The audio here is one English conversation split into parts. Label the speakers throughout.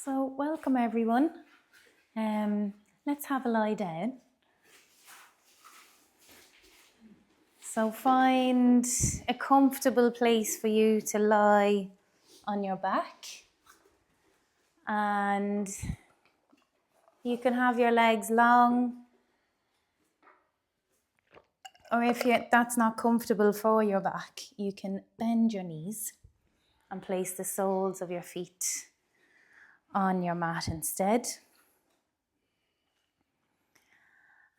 Speaker 1: So welcome everyone. Let's have a lie down. So find a comfortable place for you to lie on your back. And you can have your legs long, or if that's not comfortable for your back, you can bend your knees and place the soles of your feet on your mat instead.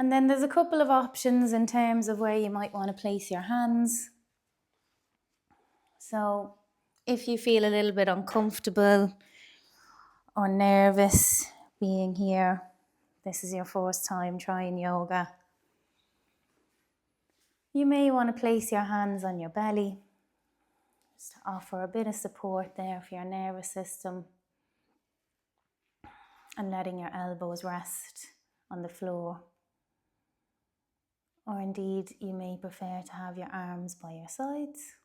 Speaker 1: And then there's a couple of options in terms of where you might want to place your hands. So if you feel a little bit uncomfortable or nervous being here, this is your first time trying yoga, you may want to place your hands on your belly, just to offer a bit of support there for your nervous system, and letting your elbows rest on the floor. Or indeed, you may prefer to have your arms by your sides.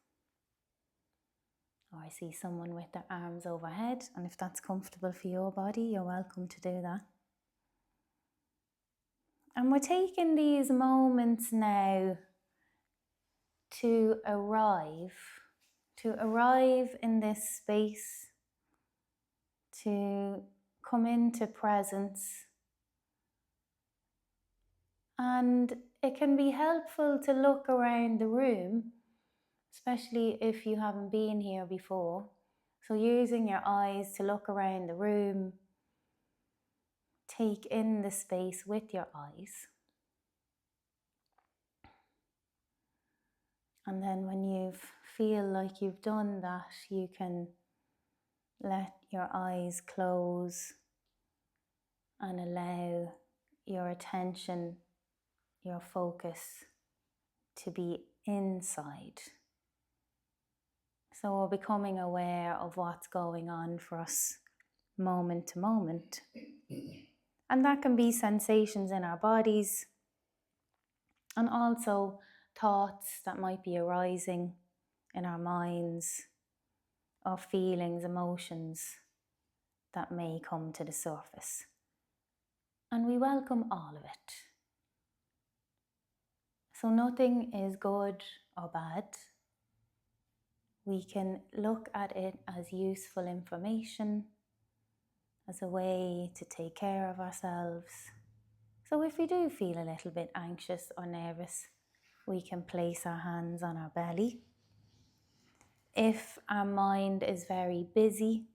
Speaker 1: Or I see someone with their arms overhead, and if that's comfortable for your body, you're welcome to do that. And we're taking these moments now to arrive in this space, to come into presence. And it can be helpful to look around the room, especially if you haven't been here before. So using your eyes to look around the room, take in the space with your eyes. And then when you feel like you've done that, you can let your eyes close and allow your attention, your focus to be inside. So we're becoming aware of what's going on for us moment to moment. And that can be sensations in our bodies and also thoughts that might be arising in our minds, or feelings, emotions that may come to the surface. And we welcome all of it. So nothing is good or bad. We can look at it as useful information, as a way to take care of ourselves. So if we do feel a little bit anxious or nervous, we can place our hands on our belly. If our mind is very busy,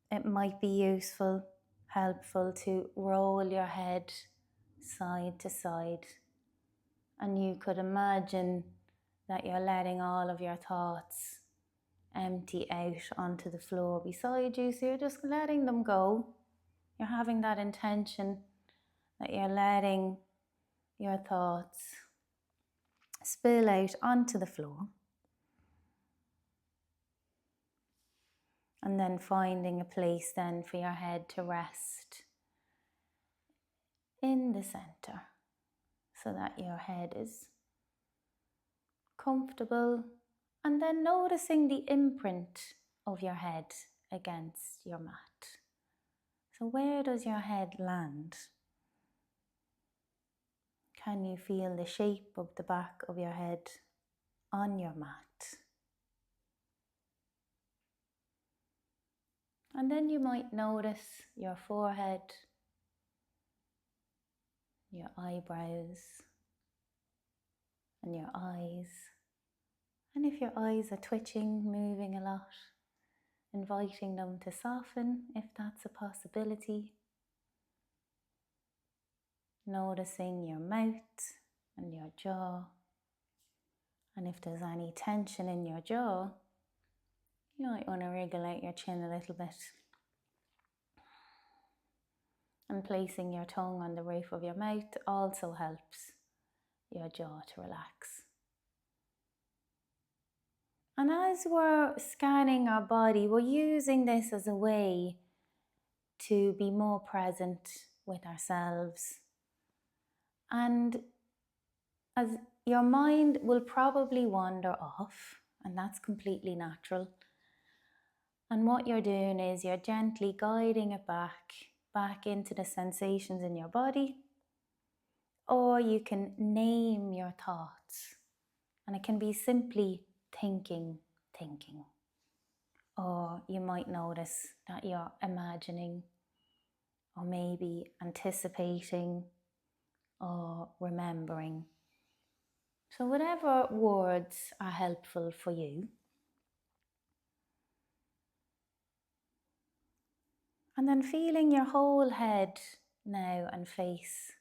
Speaker 1: it might be useful, helpful to roll your head side to side. And you could imagine that you're letting all of your thoughts empty out onto the floor beside you. So you're just letting them go. You're having that intention that you're letting your thoughts spill out onto the floor. And then finding a place then for your head to rest in the center, so that your head is comfortable, and then noticing the imprint of your head against your mat. So where does your head land? Can you feel the shape of the back of your head on your mat? And then you might notice your forehead, your eyebrows, and your eyes. And if your eyes are twitching, moving a lot, inviting them to soften if that's a possibility. Noticing your mouth and your jaw. And if there's any tension in your jaw, you might want to wriggle out your chin a little bit. And placing your tongue on the roof of your mouth also helps your jaw to relax. And as we're scanning our body, we're using this as a way to be more present with ourselves. And as your mind will probably wander off, and that's completely natural. And what you're doing is you're gently guiding it back into the sensations in your body. Or you can name your thoughts. And it can be simply thinking. Or you might notice that you're imagining, or maybe anticipating, or remembering. So whatever words are helpful for you. And then feeling your whole head now and face.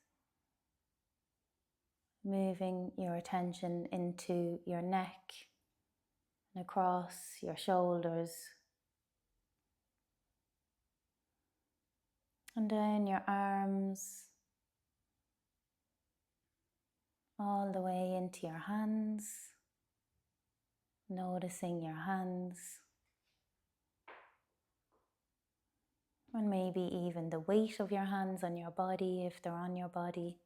Speaker 1: Moving your attention into your neck and across your shoulders. And down your arms. All the way into your hands. Noticing your hands. And maybe even the weight of your hands on your body, if they're on your body.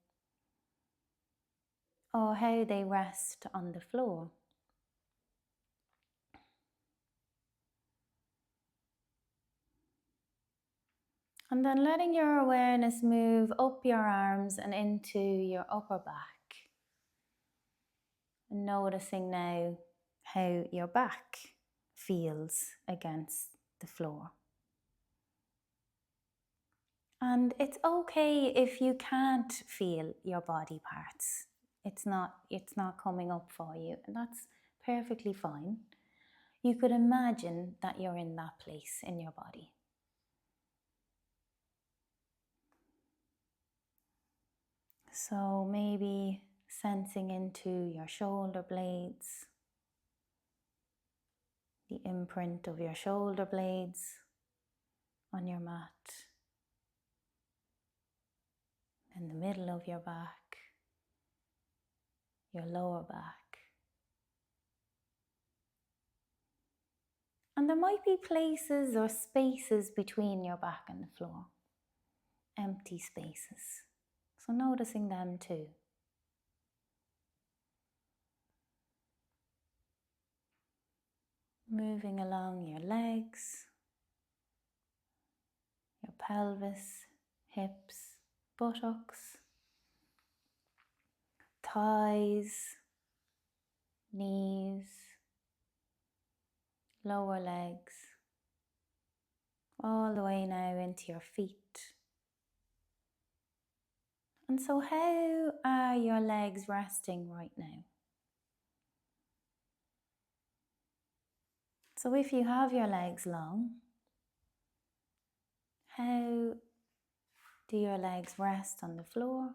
Speaker 1: Or how they rest on the floor. And then letting your awareness move up your arms and into your upper back. And noticing now how your back feels against the floor. And it's okay if you can't feel your body parts. It's not coming up for you, and that's perfectly fine. You could imagine that you're in that place in your body. So maybe sensing into your shoulder blades, the imprint of your shoulder blades on your mat, in the middle of your back, your lower back. And there might be places or spaces between your back and the floor, empty spaces. So noticing them too. Moving along your legs, your pelvis, hips, buttocks, thighs, knees, lower legs, all the way now into your feet. And so how are your legs resting right now? So if you have your legs long, how do your legs rest on the floor?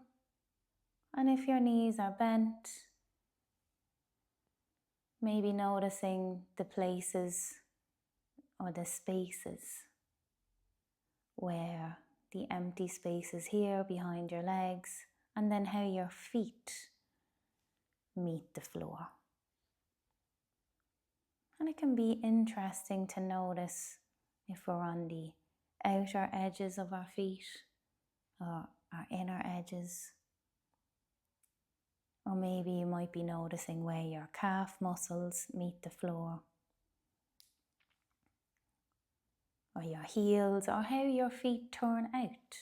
Speaker 1: And if your knees are bent, maybe noticing the places or the spaces where the empty space is here behind your legs, and then how your feet meet the floor. And it can be interesting to notice if we're on the outer edges of our feet or our inner edges. Or maybe you might be noticing where your calf muscles meet the floor. Or your heels, or how your feet turn out.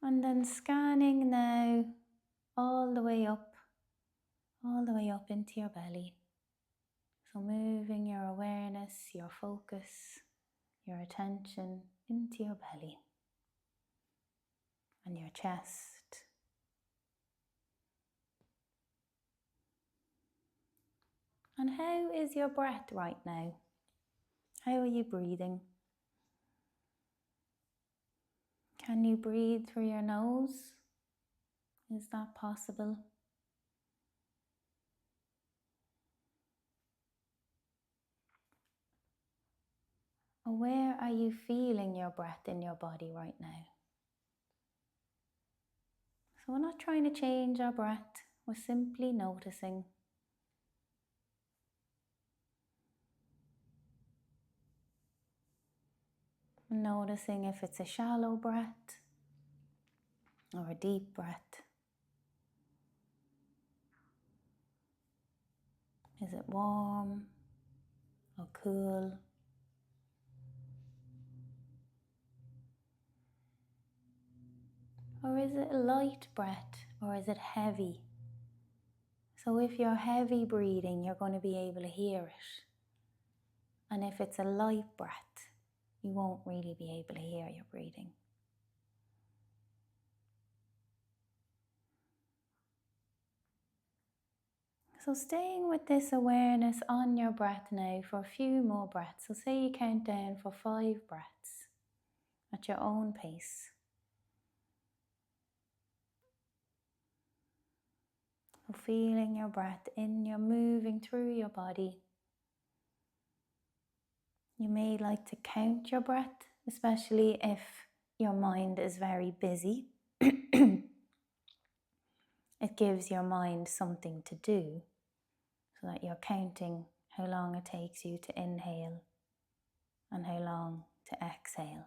Speaker 1: And then scanning now all the way up into your belly. So moving your awareness, your focus, your attention into your belly and your chest. And how is your breath right now? How are you breathing? Can you breathe through your nose? Is that possible? Or where are you feeling your breath in your body right now? So we're not trying to change our breath, we're simply noticing. Noticing if it's a shallow breath or a deep breath. Is it warm or cool? Or is it a light breath, or is it heavy? So if you're heavy breathing, you're going to be able to hear it. And if it's a light breath, you won't really be able to hear your breathing. So staying with this awareness on your breath now for a few more breaths. So say you count down for 5 breaths at your own pace. So feeling your breath in, you're moving through your body. You may like to count your breath, especially if your mind is very busy. It gives your mind something to do, so that you're counting how long it takes you to inhale and how long to exhale.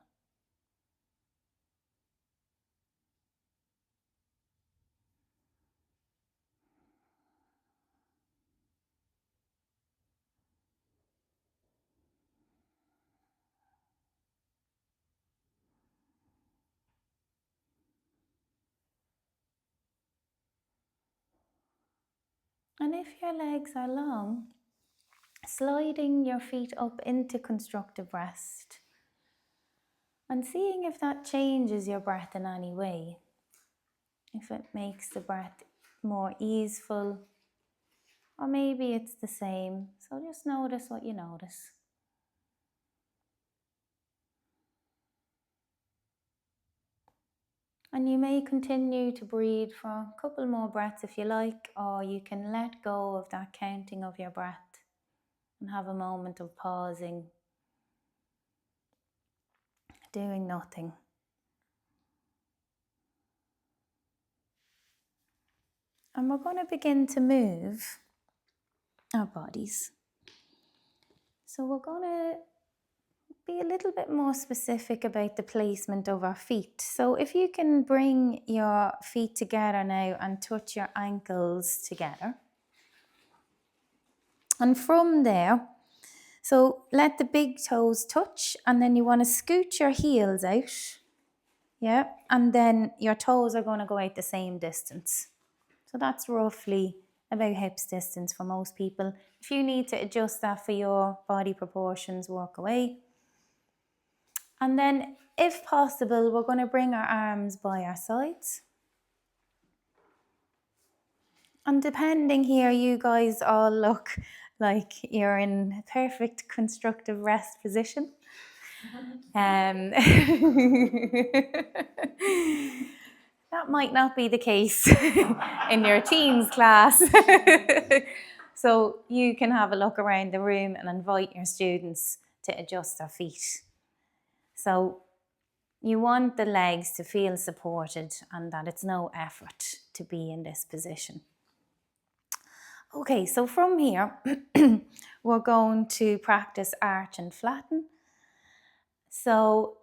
Speaker 1: And if your legs are long, sliding your feet up into constructive rest and seeing if that changes your breath in any way. If it makes the breath more easeful, or maybe it's the same. So just notice what you notice. And you may continue to breathe for a couple more breaths if you like, or you can let go of that counting of your breath and have a moment of pausing, doing nothing. And we're going to begin to move our bodies. So we're going to be a little bit more specific about the placement of our feet. So if you can bring your feet together now and touch your ankles together. And from there, so let the big toes touch, and then you want to scoot your heels out. Yeah, and then your toes are going to go out the same distance. So that's roughly about hips distance for most people. If you need to adjust that for your body proportions, walk away. And then, if possible, we're going to bring our arms by our sides. And depending here, you guys all look like you're in perfect constructive rest position. That might not be the case in your teens class. So you can have a look around the room and invite your students to adjust their feet. So you want the legs to feel supported and that it's no effort to be in this position. Okay, so from here, we're going to practice arch and flatten. So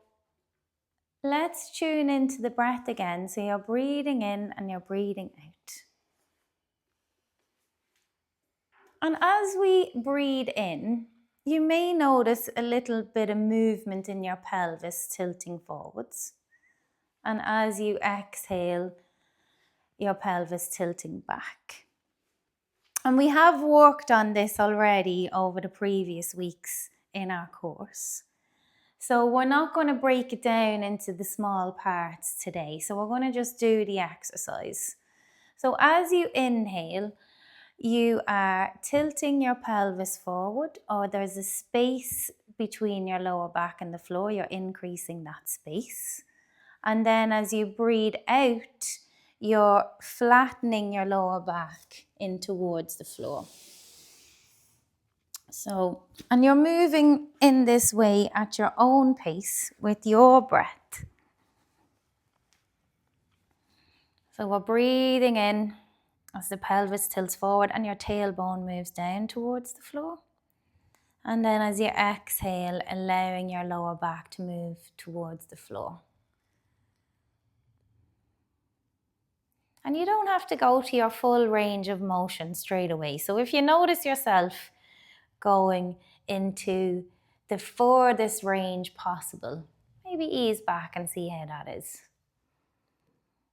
Speaker 1: let's tune into the breath again. So you're breathing in and you're breathing out. And as we breathe in, you may notice a little bit of movement in your pelvis tilting forwards. And as you exhale, your pelvis tilting back. And we have worked on this already over the previous weeks in our course. So we're not going to break it down into the small parts today. So we're going to just do the exercise. So as you inhale, you are tilting your pelvis forward, or there's a space between your lower back and the floor. You're increasing that space. And then as you breathe out, you're flattening your lower back in towards the floor. So, and you're moving in this way at your own pace with your breath. So we're breathing in as the pelvis tilts forward and your tailbone moves down towards the floor. And then as you exhale, allowing your lower back to move towards the floor. And you don't have to go to your full range of motion straight away. So if you notice yourself going into the furthest range possible, maybe ease back and see how that is.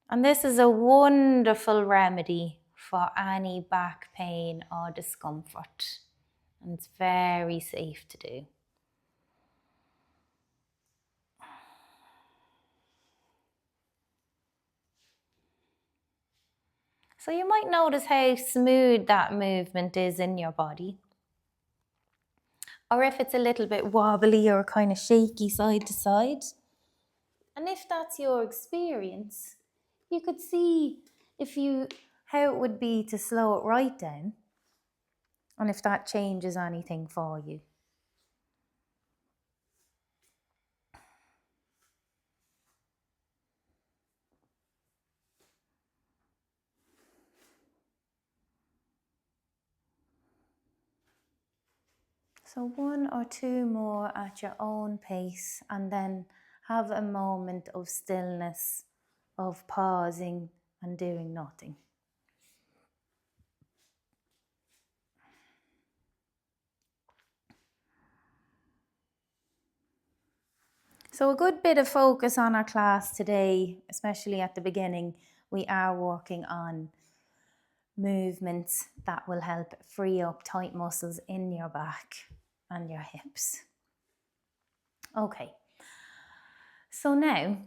Speaker 1: And this is a wonderful remedy for any back pain or discomfort. And it's very safe to do. So you might notice how smooth that movement is in your body. Or if it's a little bit wobbly or kind of shaky side to side. And if that's your experience, you could see how it would be to slow it right down and if that changes anything for you. So 1 or 2 more at your own pace, and then have a moment of stillness, of pausing and doing nothing. So a good bit of focus on our class today, especially at the beginning, we are working on movements that will help free up tight muscles in your back and your hips. Okay, so now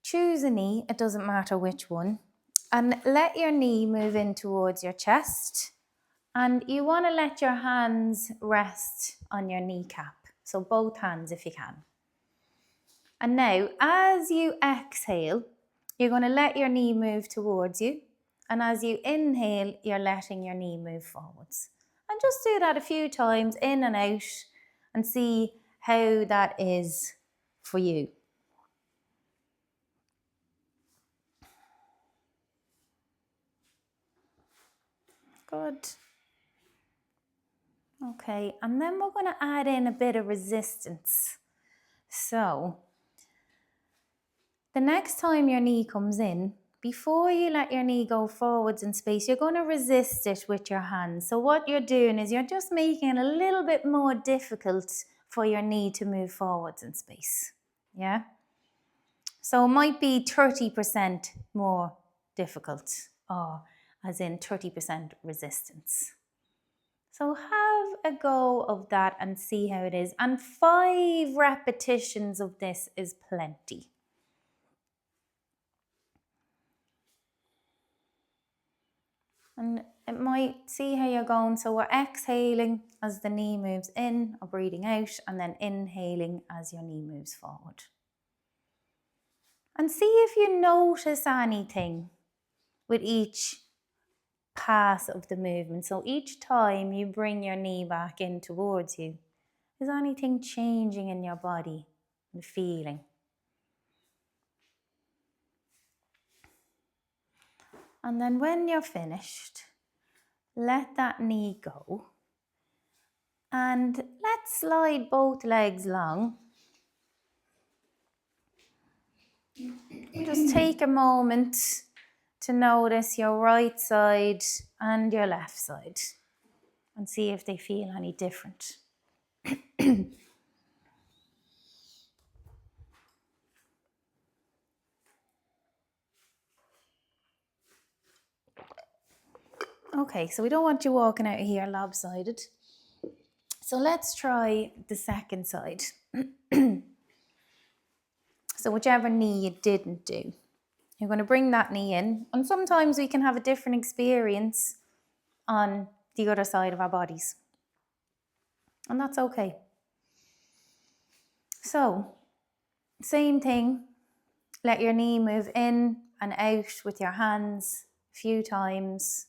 Speaker 1: choose a knee, it doesn't matter which one, and let your knee move in towards your chest, and you want to let your hands rest on your kneecap, so both hands if you can. And now as you exhale, you're going to let your knee move towards you. And as you inhale, you're letting your knee move forwards. And just do that a few times, in and out, and see how that is for you. Good. Okay, and then we're going to add in a bit of resistance. So, the next time your knee comes in, before you let your knee go forwards in space, you're going to resist it with your hands. So what you're doing is you're just making it a little bit more difficult for your knee to move forwards in space. Yeah? So it might be 30% more difficult, or as in 30% resistance. So have a go of that and see how it is. And 5 repetitions of this is plenty. And it might see how you're going. So we're exhaling as the knee moves in, or breathing out, and then inhaling as your knee moves forward. And see if you notice anything with each pass of the movement. So each time you bring your knee back in towards you, is anything changing in your body and feeling? And then when you're finished, let that knee go. And let's slide both legs long. Just take a moment to notice your right side and your left side and see if they feel any different. Okay, so we don't want you walking out of here lopsided. So let's try the second side. So whichever knee you didn't do, you're going to bring that knee in. And sometimes we can have a different experience on the other side of our bodies. And that's okay. So, same thing. Let your knee move in and out with your hands a few times.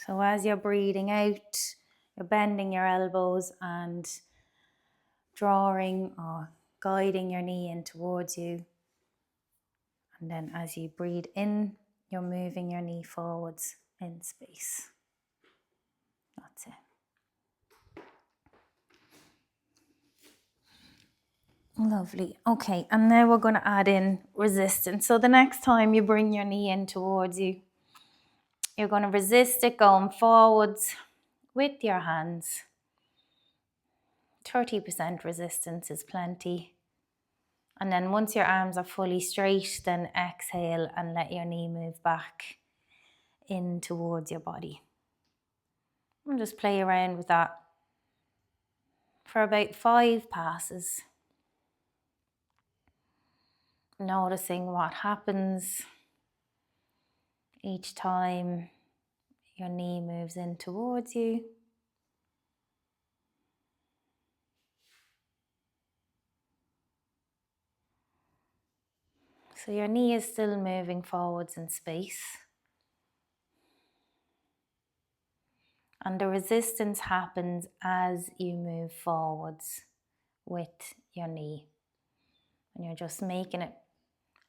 Speaker 1: So as you're breathing out, you're bending your elbows and drawing or guiding your knee in towards you. And then as you breathe in, you're moving your knee forwards in space. That's it. Lovely. Okay, and now we're going to add in resistance. So the next time you bring your knee in towards you, you're going to resist it going forwards with your hands. 30% resistance is plenty. And then once your arms are fully straight, then exhale and let your knee move back in towards your body. And just play around with that for about 5 passes. Noticing what happens each time your knee moves in towards you. So your knee is still moving forwards in space. And the resistance happens as you move forwards with your knee. And you're just making it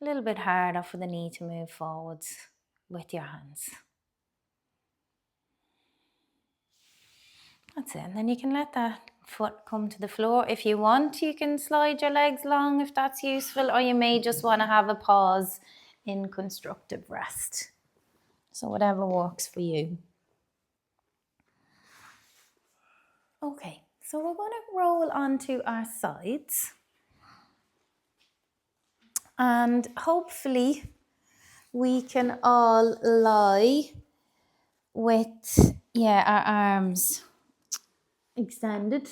Speaker 1: a little bit harder for the knee to move forwards with your hands. That's it. And then you can let that foot come to the floor. If you want, you can slide your legs long if that's useful, or you may just want to have a pause in constructive rest. So whatever works for you. Okay, so we're going to roll onto our sides. And hopefully we can all lie with, our arms extended,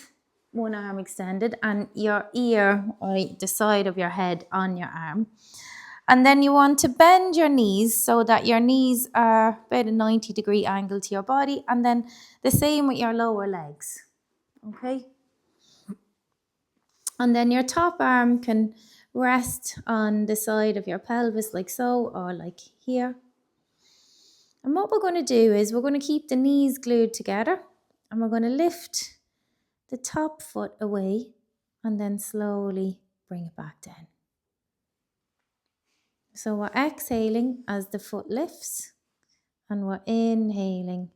Speaker 1: one arm extended, and your ear or the side of your head on your arm. And then you want to bend your knees so that your knees are about a 90-degree angle to your body, and then the same with your lower legs. Okay? And then your top arm can rest on the side of your pelvis like so, or like here. And what we're going to do is we're going to keep the knees glued together, and we're going to lift the top foot away and then slowly bring it back down. So we're exhaling as the foot lifts, and we're inhaling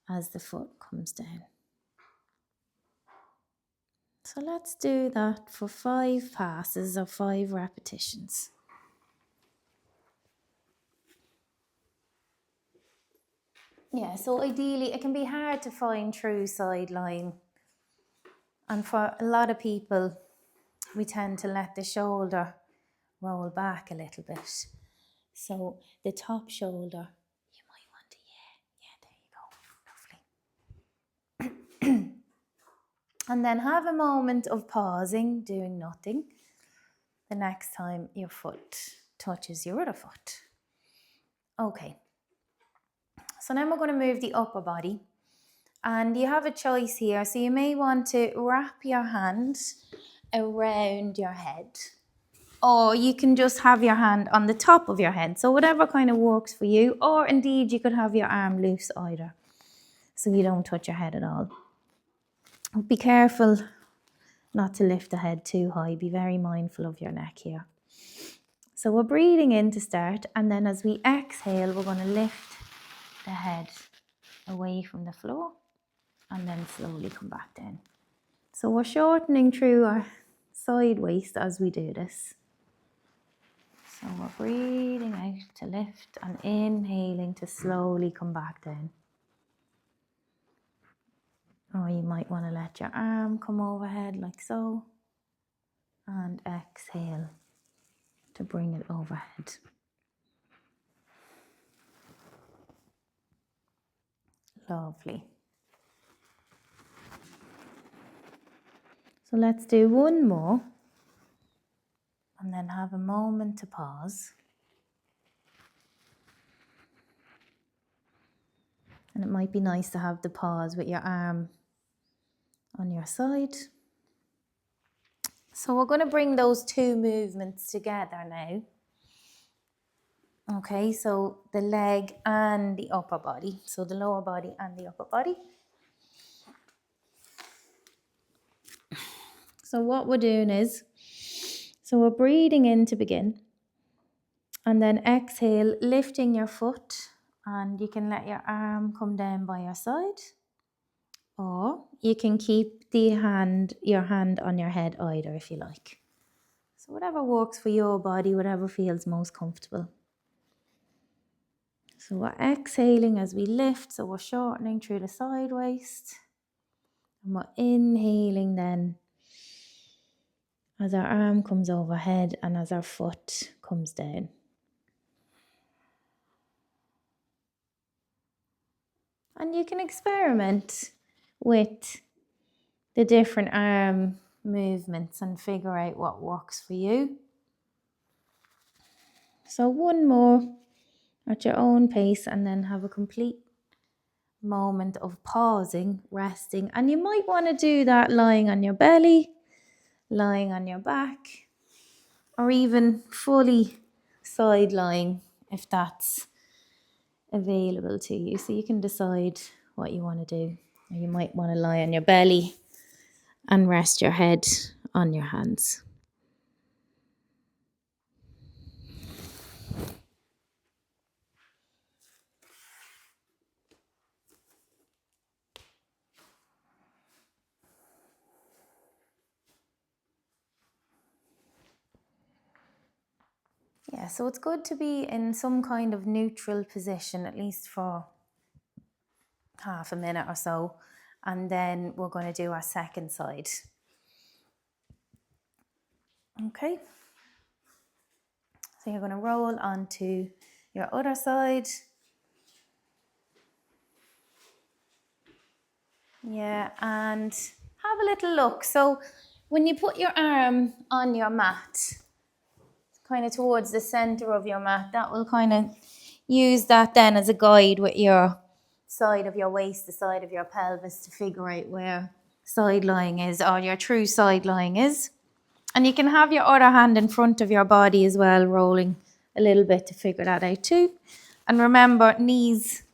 Speaker 1: as the foot comes down. So let's do that for 5 passes or 5 repetitions. Yeah, so ideally it can be hard to find true side lying. And for a lot of people, we tend to let the shoulder roll back a little bit. So the top shoulder, you might want to, there you go, lovely. And then have a moment of pausing, doing nothing, the next time your foot touches your other foot. Okay, so now we're going to move the upper body. And you have a choice here. So you may want to wrap your hand around your head, or you can just have your hand on the top of your head. So whatever kind of works for you, or indeed you could have your arm loose either, so you don't touch your head at all. Be careful not to lift the head too high. Be very mindful of your neck here. So we're breathing in to start, and then as we exhale, we're going to lift the head away from the floor and then slowly come back down. So we're shortening through our side waist as we do this. So we're breathing out to lift and inhaling to slowly come back down. Or you might want to let your arm come overhead like so, and exhale to bring it overhead. Lovely. So let's do one more, and then have a moment to pause. And it might be nice to have the pause with your arm on your side. So we're going to bring those 2 movements together now. Okay, so the leg and the upper body. So the lower body and the upper body. So what we're doing is, so we're breathing in to begin. And then exhale, lifting your foot. And you can let your arm come down by your side. Or you can keep your hand on your head either if you like. So whatever works for your body, whatever feels most comfortable. So we're exhaling as we lift, so we're shortening through the side waist. And we're inhaling then as our arm comes overhead and as our foot comes down. And you can experiment with the different arm movements and figure out what works for you. So one more at your own pace, and then have a complete moment of pausing, resting. And you might want to do that lying on your belly, lying on your back, or even fully side lying if that's available to you. So you can decide what you want to do. Or you might want to lie on your belly and rest your head on your hands. Yeah, so it's good to be in some kind of neutral position, at least for half a minute or so. And then we're going to do our second side. Okay. So you're going to roll onto your other side. Yeah, and have a little look. So when you put your arm on your mat, kind of towards the center of your mat, that will kind of use that then as a guide with your side of your waist, the side of your pelvis, to figure out where side lying is, or your true side lying is. And you can have your other hand in front of your body as well, rolling a little bit to figure that out too. And remember, knees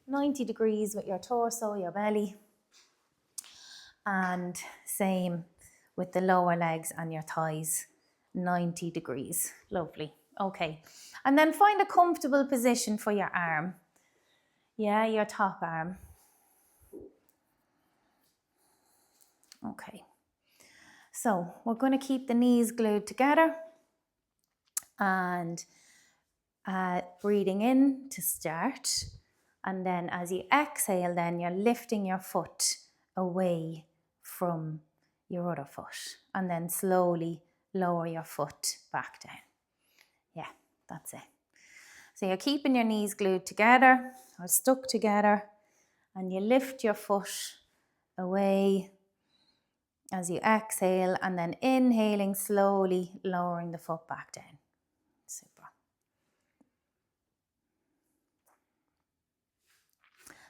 Speaker 1: 90 degrees with your torso, your belly. And same with the lower legs and your thighs, 90 degrees. Lovely. Okay. And then find a comfortable position for your arm. Yeah, your top arm. Okay. So we're going to keep the knees glued together and breathing in to start. And then as you exhale, then you're lifting your foot away from your other foot, and then slowly lower your foot back down. Yeah, that's it. So you're keeping your knees glued together or stuck together, and you lift your foot away as you exhale, and then inhaling slowly, lowering the foot back down. Super.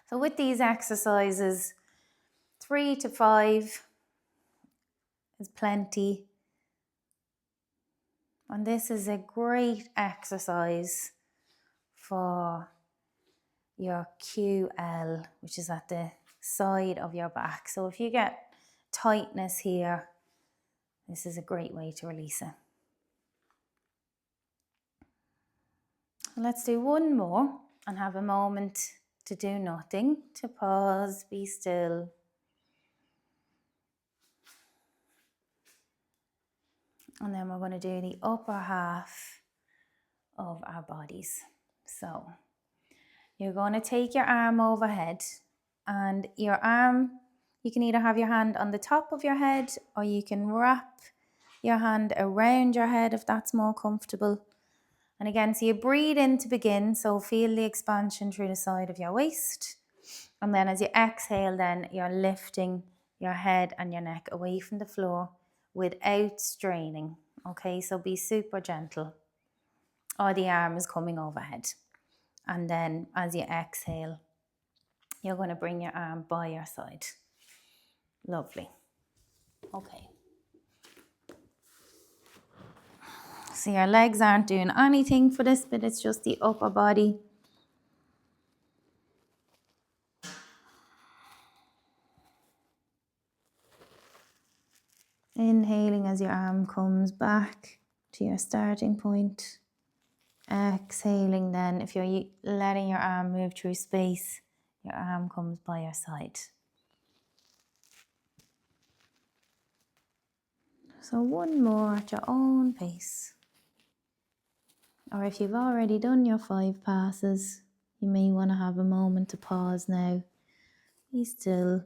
Speaker 1: So with these exercises, 3 to 5 is plenty. And this is a great exercise for your QL, which is at the side of your back. So if you get tightness here, this is a great way to release it. Let's do one more and have a moment to do nothing, to pause, be still. And then we're going to do the upper half of our bodies. So you're going to take your arm overhead, and your arm, you can either have your hand on the top of your head, or you can wrap your hand around your head if that's more comfortable. And again, so you breathe in to begin, so feel the expansion through the side of your waist. And then as you exhale, then you're lifting your head and your neck away from the floor without straining. Okay, so be super gentle. Or the arm is coming overhead. And then as you exhale, you're going to bring your arm by your side. Lovely. Okay. So your legs aren't doing anything for this bit, it's just the upper body. Inhaling as your arm comes back to your starting point. Exhaling then, if you're letting your arm move through space, your arm comes by your side. So one more at your own pace. Or if you've already done your 5 passes, you may want to have a moment to pause now. Be still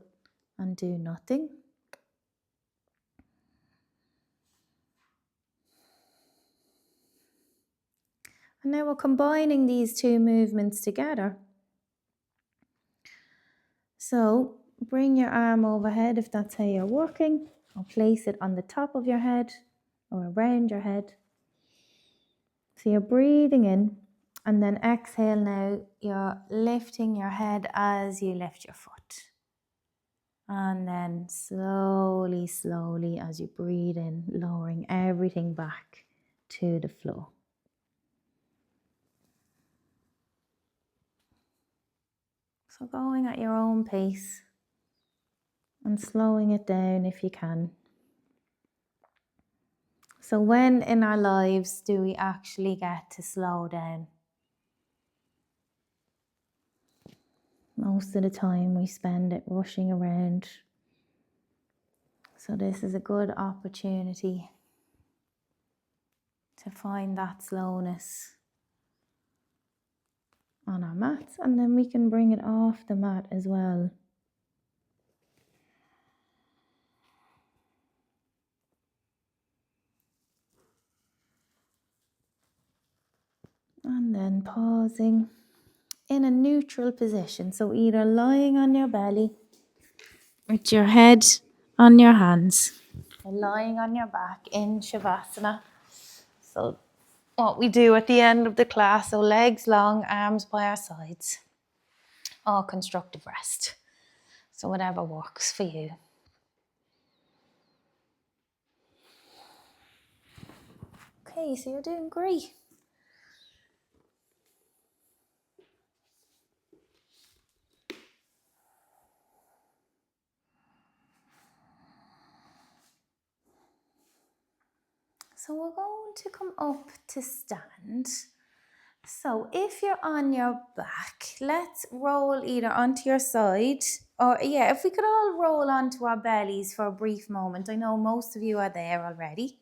Speaker 1: and do nothing. And now we're combining these 2 movements together. So bring your arm overhead if that's how you're working, or place it on the top of your head or around your head. So you're breathing in, and then exhale now, you're lifting your head as you lift your foot. And then slowly, slowly, as you breathe in, lowering everything back to the floor. So going at your own pace and slowing it down if you can. So when in our lives do we actually get to slow down? Most of the time we spend it rushing around. So this is a good opportunity to find that slowness on our mats, and then we can bring it off the mat as well. And then pausing in a neutral position. So either lying on your belly with your head on your hands, or lying on your back in Shavasana. So what we do at the end of the class, so legs long, arms by our sides, or constructive rest. So whatever works for you. Okay, so you're doing great. So we're going to come up to stand. So if you're on your back, let's roll either onto your side, or if we could all roll onto our bellies for a brief moment. I know most of you are there already,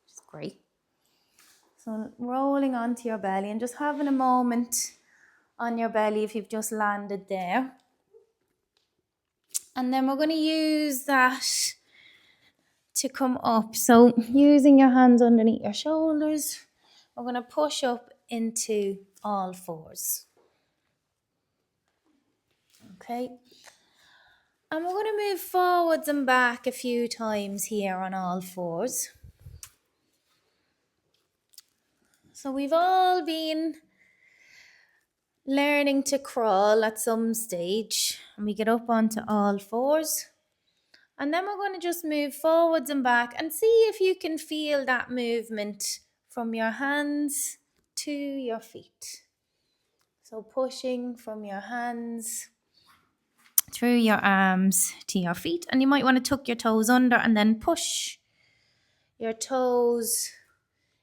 Speaker 1: which is great. So rolling onto your belly and just having a moment on your belly if you've just landed there. And then we're going to use that to come up. So using your hands underneath your shoulders, we're going to push up into all fours. Okay. And we're going to move forwards and back a few times here on all fours. So we've all been learning to crawl at some stage, and we get up onto all fours. And then we're going to just move forwards and back and see if you can feel that movement from your hands to your feet. So pushing from your hands through your arms to your feet. And you might want to tuck your toes under and then push your toes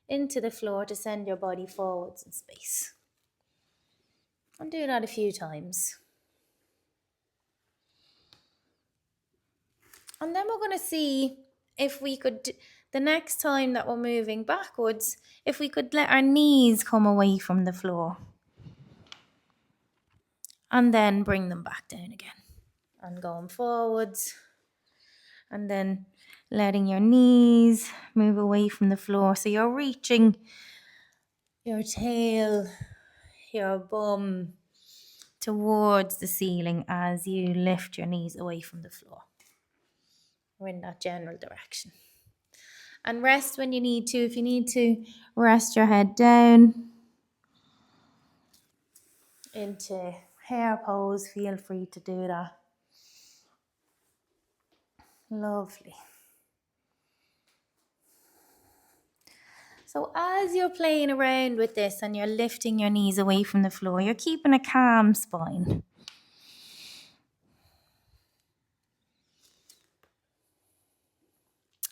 Speaker 1: into the floor to send your body forwards in space. And do that a few times. And then we're going to see if we could, the next time that we're moving backwards, if we could let our knees come away from the floor. And then bring them back down again. And going forwards. And then letting your knees move away from the floor. So you're reaching your tail, your bum towards the ceiling as you lift your knees away from the floor. We're in that general direction. And rest when you need to. If you need to, rest your head down into hair pose. Feel free to do that. Lovely. So as you're playing around with this and you're lifting your knees away from the floor, you're keeping a calm spine.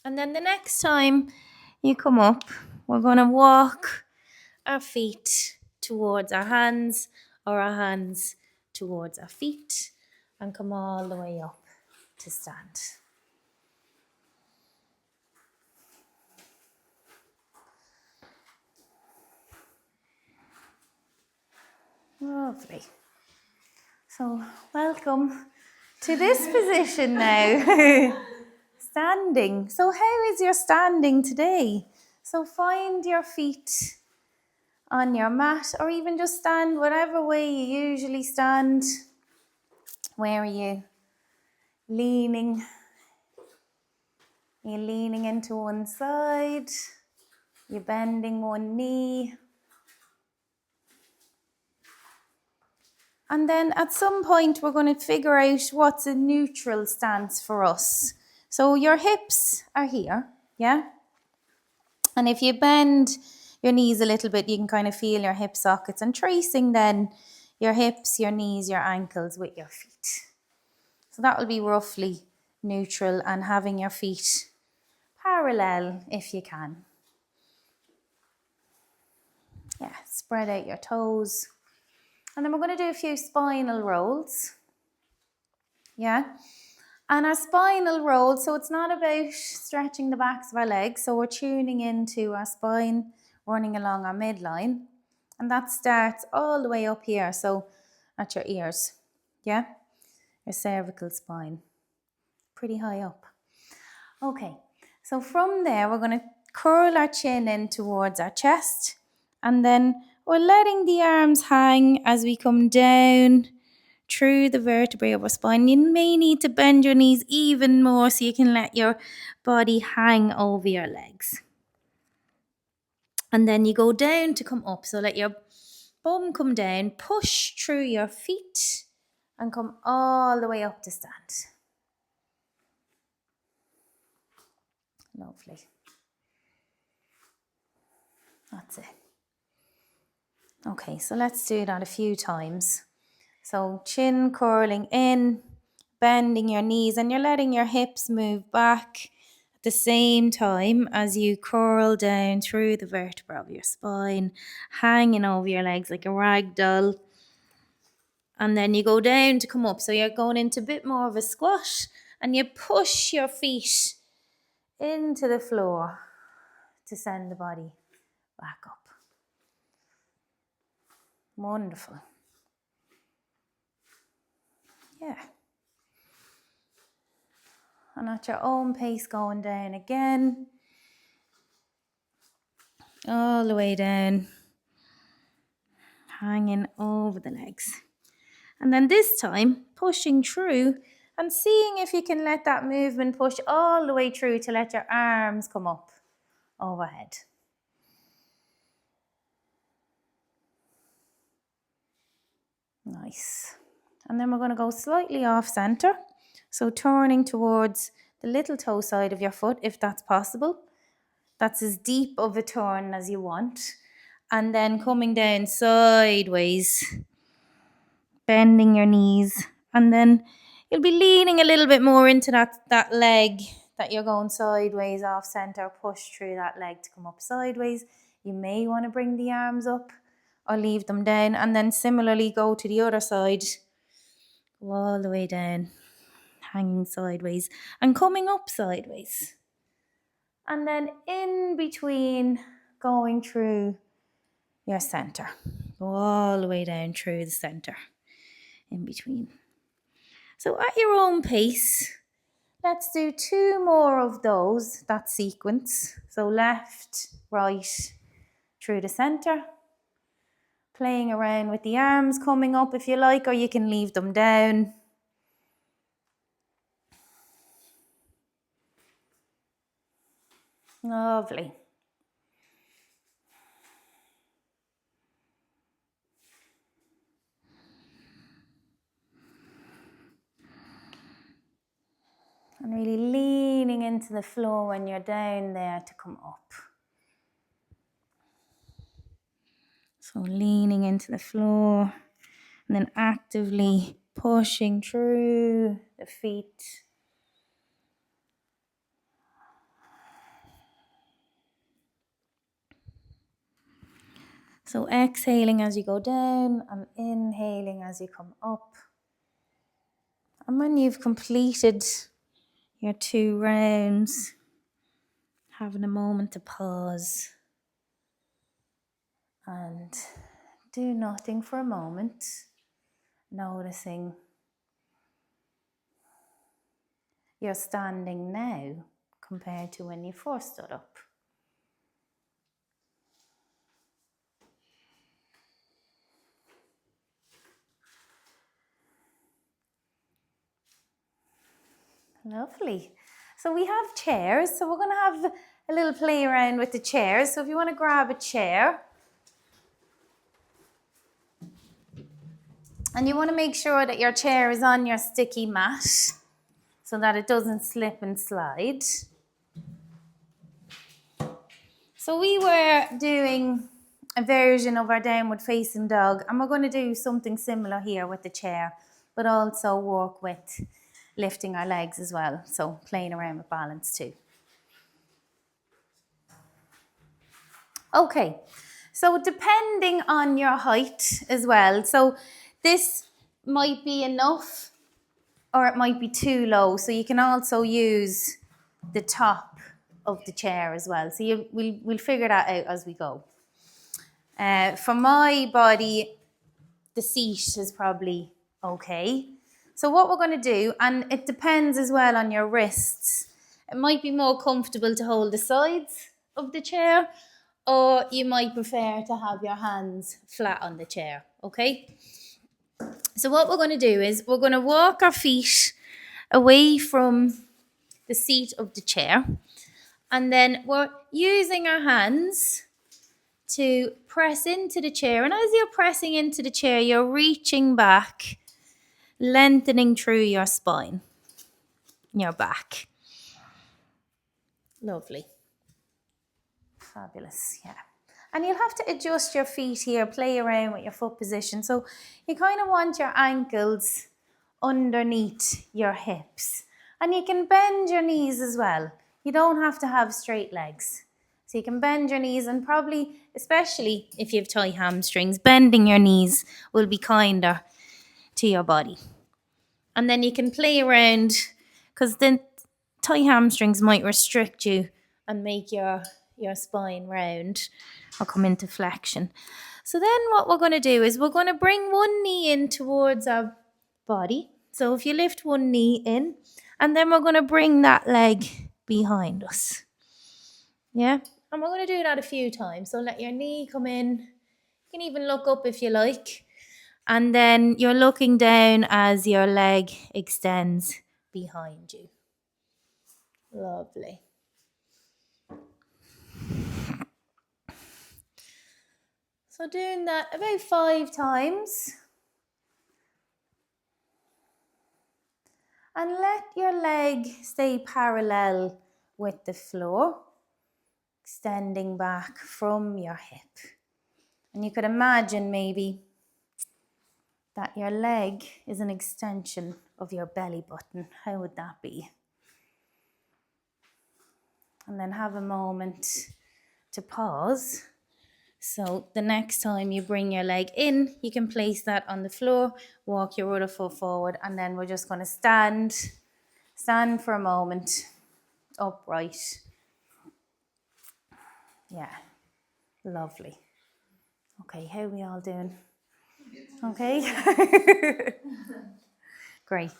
Speaker 1: And then the next time you come up, we're going to walk our feet towards our hands, or our hands towards our feet, and come all the way up to stand. Lovely. So welcome to this position now. Standing. So how is your standing today? So find your feet on your mat, or even just stand whatever way you usually stand. Where are you leaning? You're leaning into one side. You're bending one knee. And then at some point, we're going to figure out what's a neutral stance for us. So your hips are here, yeah? And if you bend your knees a little bit, you can kind of feel your hip sockets, and tracing then your hips, your knees, your ankles with your feet. So that will be roughly neutral, and having your feet parallel if you can. Yeah, spread out your toes. And then we're going to do a few spinal rolls. Yeah. And our spinal roll, so it's not about stretching the backs of our legs. So we're tuning into our spine, running along our midline. And that starts all the way up here. So at your ears. Yeah. Your cervical spine. Pretty high up. Okay. So from there, we're going to curl our chin in towards our chest. And then we're letting the arms hang as we come down through the vertebrae of our spine. You may need to bend your knees even more so you can let your body hang over your legs. And then you go down to come up. So let your bum come down, push through your feet and come all the way up to stand. Lovely. That's it. Okay, so let's do that a few times. So chin curling in, bending your knees, and you're letting your hips move back at the same time as you curl down through the vertebra of your spine, hanging over your legs like a rag doll. And then you go down to come up. So you're going into a bit more of a squat, and you push your feet into the floor to send the body back up. Wonderful. Yeah. And at your own pace, going down again. All the way down. Hanging over the legs. And then this time, pushing through and seeing if you can let that movement push all the way through to let your arms come up overhead. Nice. And then we're going to go slightly off center. So turning towards the little toe side of your foot, if that's possible. That's as deep of a turn as you want. And then coming down sideways, bending your knees. And then you'll be leaning a little bit more into that leg that you're going sideways off center. Push through that leg to come up sideways. You may want to bring the arms up or leave them down. And then similarly go to the other side. Go all the way down, hanging sideways and coming up sideways. And then in between, going through your center. Go all the way down through the center. In between. So at your own pace, let's do 2 more of those, that sequence. So left, right, through the center. Playing around with the arms coming up if you like, or you can leave them down. Lovely. And really leaning into the floor when you're down there to come up. So leaning into the floor and then actively pushing through the feet. So exhaling as you go down and inhaling as you come up. And when you've completed your 2 rounds, having a moment to pause and do nothing for a moment, noticing your standing now compared to when you first stood up. Lovely. So we have chairs, so we're going to have a little play around with the chairs. So if you want to grab a chair, and you want to make sure that your chair is on your sticky mat so that it doesn't slip and slide. So we were doing a version of our downward facing dog, and we're going to do something similar here with the chair, but also work with lifting our legs as well. So playing around with balance too. Okay, so depending on your height as well, so this might be enough or it might be too low. So you can also use the top of the chair as well. So we'll figure that out as we go. For my body, the seat is probably okay. So what we're going to do, and it depends as well on your wrists, it might be more comfortable to hold the sides of the chair, or you might prefer to have your hands flat on the chair, okay? So what we're going to do is we're going to walk our feet away from the seat of the chair, and then we're using our hands to press into the chair. And as you're pressing into the chair, you're reaching back, lengthening through your spine, your back. Lovely. Fabulous, yeah. And you'll have to adjust your feet here, play around with your foot position. So you kind of want your ankles underneath your hips. And you can bend your knees as well. You don't have to have straight legs. So you can bend your knees, and probably, especially if you have tight hamstrings, bending your knees will be kinder to your body. And then you can play around, because then tight hamstrings might restrict you and make your spine round or come into flexion. So then what we're going to do is we're going to bring one knee in towards our body. So if you lift one knee in, and then we're going to bring that leg behind us. Yeah? And we're going to do that a few times. So let your knee come in. You can even look up if you like. And then you're looking down as your leg extends behind you. Lovely. So doing that about 5 times. And let your leg stay parallel with the floor, extending back from your hip. And you could imagine maybe that your leg is an extension of your belly button. How would that be? And then have a moment to pause. So the next time you bring your leg in, you can place that on the floor, walk your other foot forward, and then we're just going to stand for a moment, upright. Yeah, lovely. Okay, how are we all doing? Okay? Great.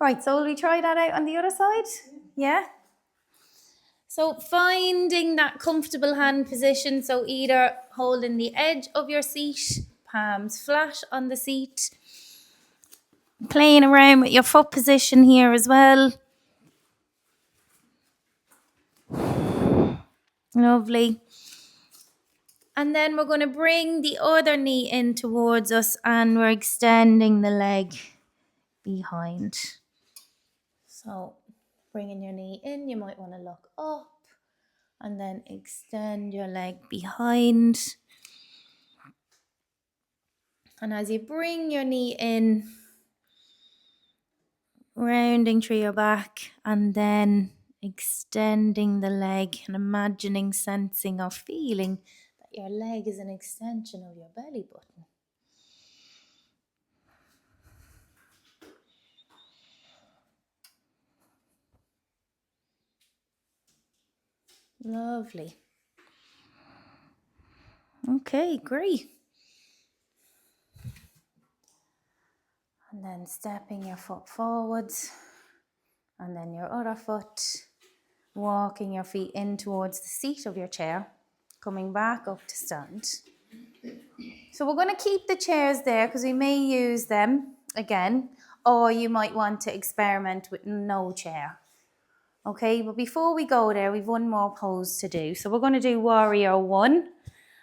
Speaker 1: Right, so will we try that out on the other side? Yeah? So finding that comfortable hand position, so either holding the edge of your seat, palms flat on the seat, playing around with your foot position here as well. Lovely. And then we're going to bring the other knee in towards us, and we're extending the leg behind. So bringing your knee in, you might want to look up and then extend your leg behind. And as you bring your knee in, rounding through your back, and then extending the leg and imagining, sensing or feeling that your leg is an extension of your belly button. Lovely. Okay, great. And then stepping your foot forwards, and then your other foot, walking your feet in towards the seat of your chair, coming back up to stand. So we're going to keep the chairs there because we may use them again, or you might want to experiment with no chair. Okay, but before we go there, we've one more pose to do. So we're going to do Warrior 1.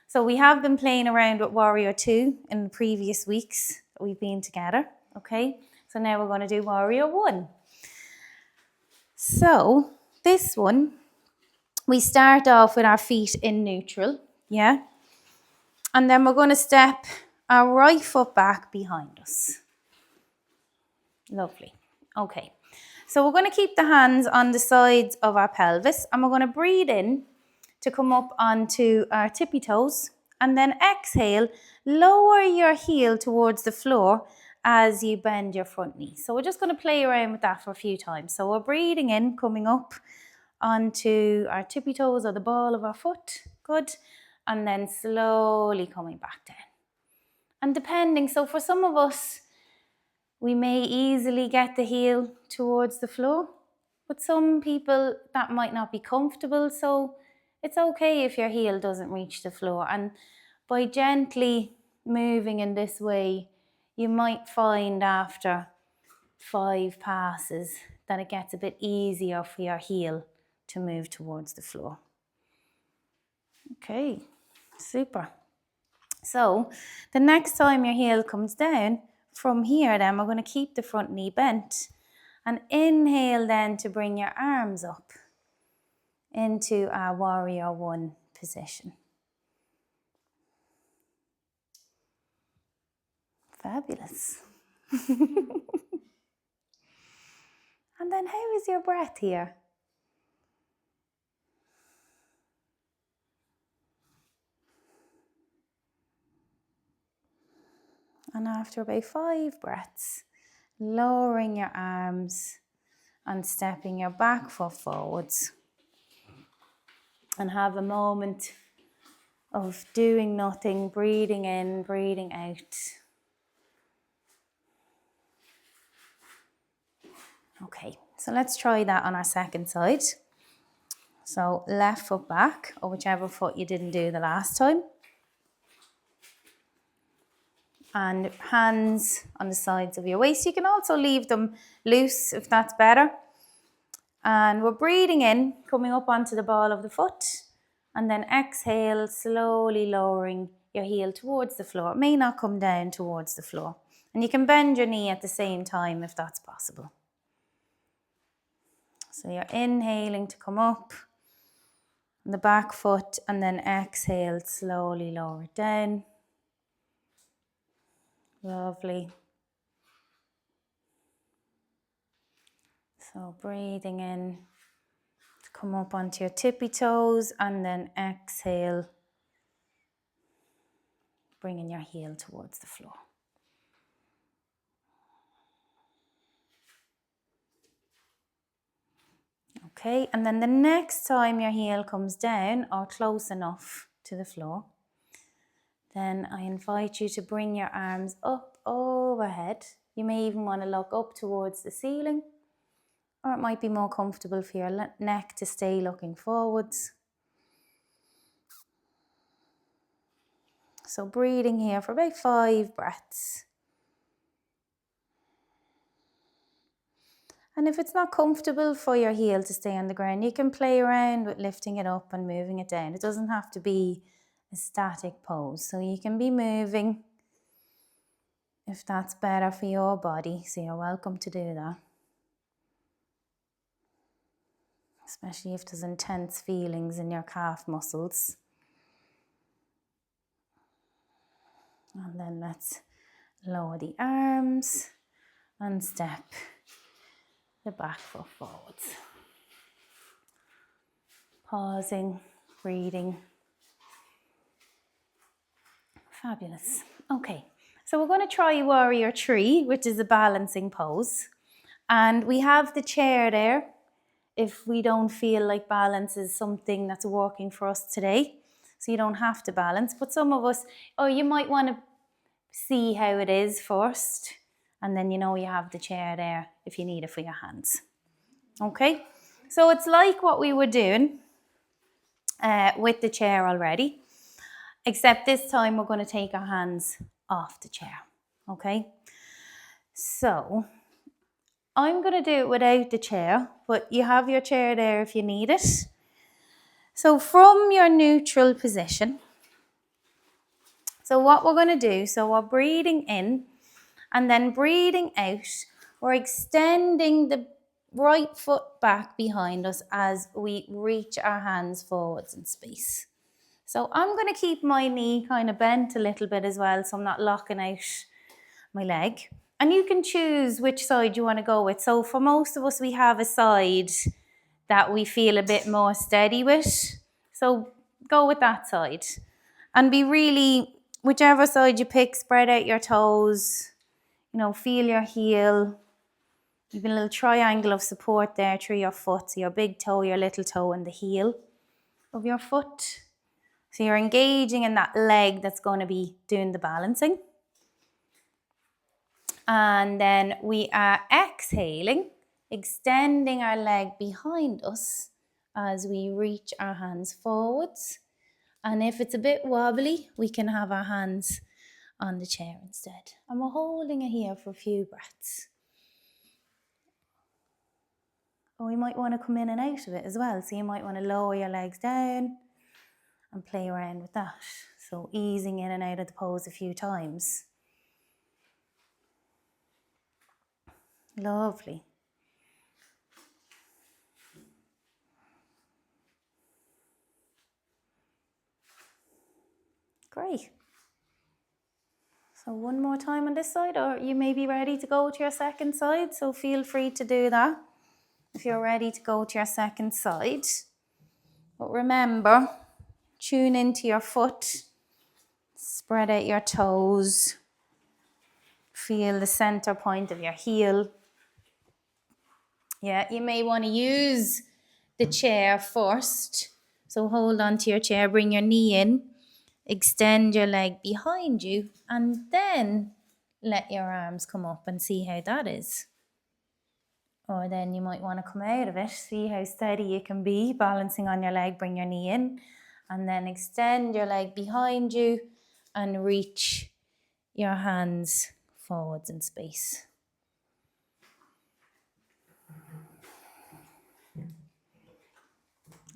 Speaker 1: So we have been playing around with Warrior 2 in the previous weeks that we've been together. Okay, so now we're going to do Warrior 1. So this one, we start off with our feet in neutral, yeah? And then we're going to step our right foot back behind us. Lovely. Okay, so we're going to keep the hands on the sides of our pelvis, and we're going to breathe in to come up onto our tippy toes, and then exhale, lower your heel towards the floor as you bend your front knee. So we're just going to play around with that for a few times. So we're breathing in, coming up onto our tippy toes or the ball of our foot. Good. And then slowly coming back down. And depending, so for some of us, we may easily get the heel towards the floor, but some people that might not be comfortable. So it's okay if your heel doesn't reach the floor. And by gently moving in this way, you might find after 5 passes that it gets a bit easier for your heel to move towards the floor. Okay, super. So the next time your heel comes down, from here then we're going to keep the front knee bent and inhale then to bring your arms up into our Warrior 1 position. Fabulous. And then how is your breath here? And after about 5 breaths, lowering your arms and stepping your back foot forwards. And have a moment of doing nothing, breathing in, breathing out. Okay, so let's try that on our second side. So left foot back, or whichever foot you didn't do the last time. And hands on the sides of your waist. You can also leave them loose if that's better. And we're breathing in, coming up onto the ball of the foot. And then exhale, slowly lowering your heel towards the floor. It may not come down towards the floor. And you can bend your knee at the same time if that's possible. So you're inhaling to come up on the back foot, and then exhale, slowly lower it down. Lovely. So breathing in to come up onto your tippy toes, and then exhale, bringing your heel towards the floor. Okay, and then the next time your heel comes down or close enough to the floor, then I invite you to bring your arms up overhead. You may even want to look up towards the ceiling, or it might be more comfortable for your neck to stay looking forwards. So breathing here for about 5 breaths. And if it's not comfortable for your heel to stay on the ground, you can play around with lifting it up and moving it down. It doesn't have to be a static pose. So you can be moving if that's better for your body. So you're welcome to do that. Especially if there's intense feelings in your calf muscles. And then let's lower the arms and step the back foot forwards. Pausing, breathing. Fabulous. Okay, so we're going to try Warrior 3, which is a balancing pose. And we have the chair there if we don't feel like balance is something that's working for us today. So you don't have to balance. But some of us, you might want to see how it is first And then you know you have the chair there if you need it for your hands. Okay, so it's like what we were doing with the chair already, except this time we're going to take our hands off the chair. Okay, so I'm going to do it without the chair, but you have your chair there if you need it. So from your neutral position, so what we're going to do, so we're breathing in and then breathing out, we're extending the right foot back behind us as we reach our hands forwards in space. So I'm going to keep my knee kind of bent a little bit as well, so I'm not locking out my leg. And you can choose which side you want to go with. So for most of us, we have a side that we feel a bit more steady with. So go with that side. And be really, whichever side you pick, spread out your toes, you know, feel your heel. Even a little triangle of support there through your foot. So your big toe, your little toe, and the heel of your foot. So you're engaging in that leg that's going to be doing the balancing. And then we are exhaling, extending our leg behind us as we reach our hands forwards. And if it's a bit wobbly, we can have our hands on the chair instead. And we're holding it here for a few breaths. Or we might want to come in and out of it as well. So you might want to lower your legs down and play around with that. So easing in and out of the pose a few times. Lovely. Great. So one more time on this side, or you may be ready to go to your second side. So feel free to do that if you're ready to go to your second side. But remember, tune into your foot, spread out your toes, feel the center point of your heel. Yeah, you may want to use the chair first. So hold on to your chair, bring your knee in, extend your leg behind you, and then let your arms come up and see how that is. Or then you might want to come out of it, see how steady you can be, balancing on your leg, bring your knee in, and then extend your leg behind you and reach your hands forwards in space.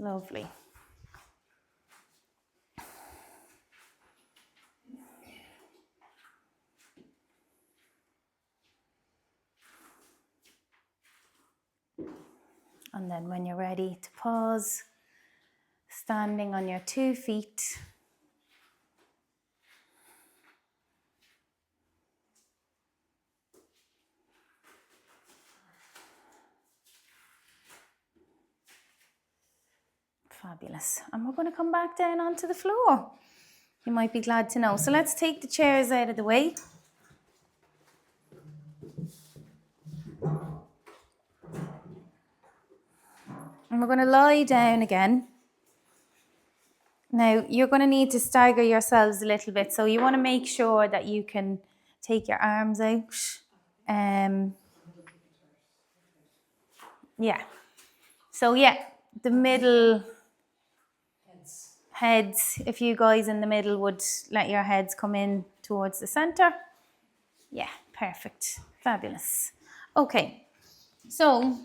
Speaker 1: Lovely. And then when you're ready to pause, standing on your 2 feet. Fabulous. And we're going to come back down onto the floor. You might be glad to know. So let's take the chairs out of the way. And we're going to lie down again. Now, you're going to need to stagger yourselves a little bit. So you want to make sure that you can take your arms out. Yeah. So yeah, the middle heads, if you guys in the middle would let your heads come in towards the center. Yeah, perfect. Fabulous. Okay, so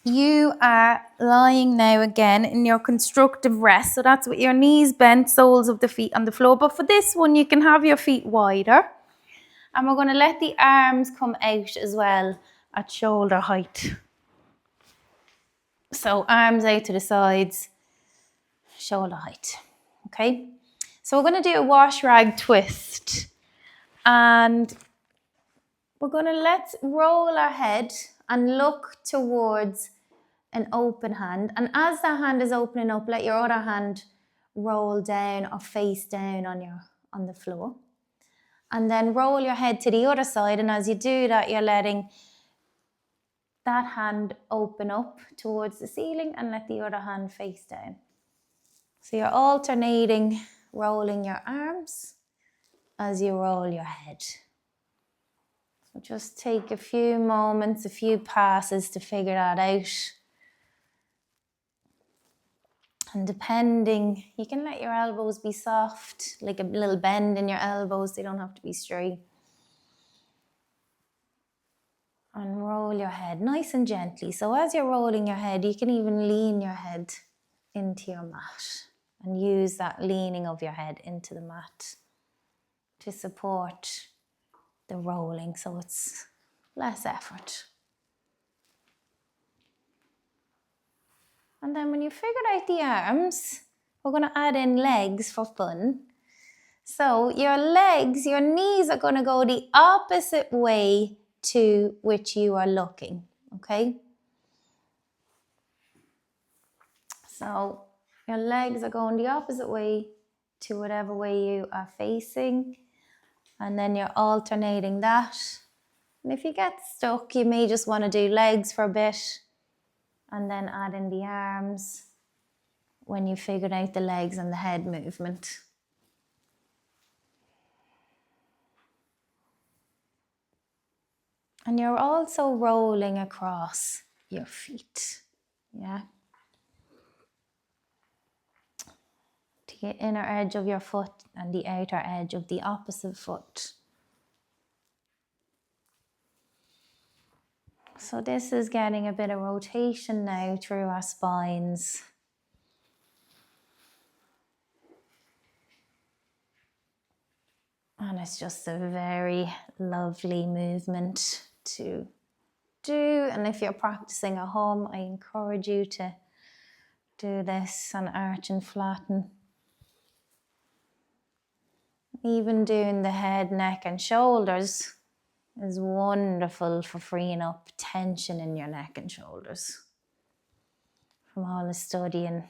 Speaker 1: you are lying now again in your constructive rest. So that's with your knees bent, soles of the feet on the floor. But for this one, you can have your feet wider. And we're going to let the arms come out as well at shoulder height. So arms out to the sides, shoulder height. Okay, so we're going to do a wash rag twist. And we're going to let's roll our head and look towards an open hand. And as that hand is opening up, let your other hand roll down or face down on the floor. And then roll your head to the other side. And as you do that, you're letting that hand open up towards the ceiling and let the other hand face down. So you're alternating rolling your arms as you roll your head. Just take a few moments, a few passes to figure that out. And depending, you can let your elbows be soft, like a little bend in your elbows. They don't have to be straight. And roll your head nice and gently. So as you're rolling your head, you can even lean your head into your mat and use that leaning of your head into the mat to support the rolling, so it's less effort. And then when you figured out the arms, we're going to add in legs for fun. So your legs, your knees are going to go the opposite way to which you are looking, okay? So your legs are going the opposite way to whatever way you are facing. And then you're alternating that. And if you get stuck, you may just want to do legs for a bit and then add in the arms when you figured out the legs and the head movement. And you're also rolling across your feet, yeah? To the inner edge of your foot and the outer edge of the opposite foot. So this is getting a bit of rotation now through our spines. And it's just a very lovely movement to do. And if you're practicing at home, I encourage you to do this and arch and flatten. Even doing the head, neck and shoulders is wonderful for freeing up tension in your neck and shoulders from all the studying.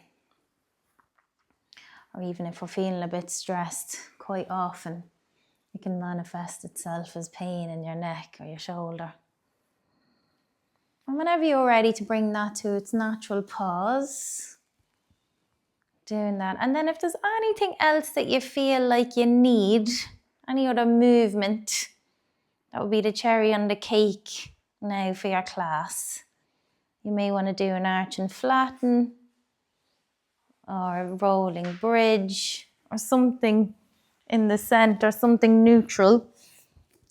Speaker 1: Or even if we're feeling a bit stressed, quite often it can manifest itself as pain in your neck or your shoulder. And whenever you're ready to bring that to its natural pause, doing that. And then if there's anything else that you feel like you need, any other movement, that would be the cherry on the cake now for your class. You may want to do an arch and flatten, or a rolling bridge, or something in the center, something neutral,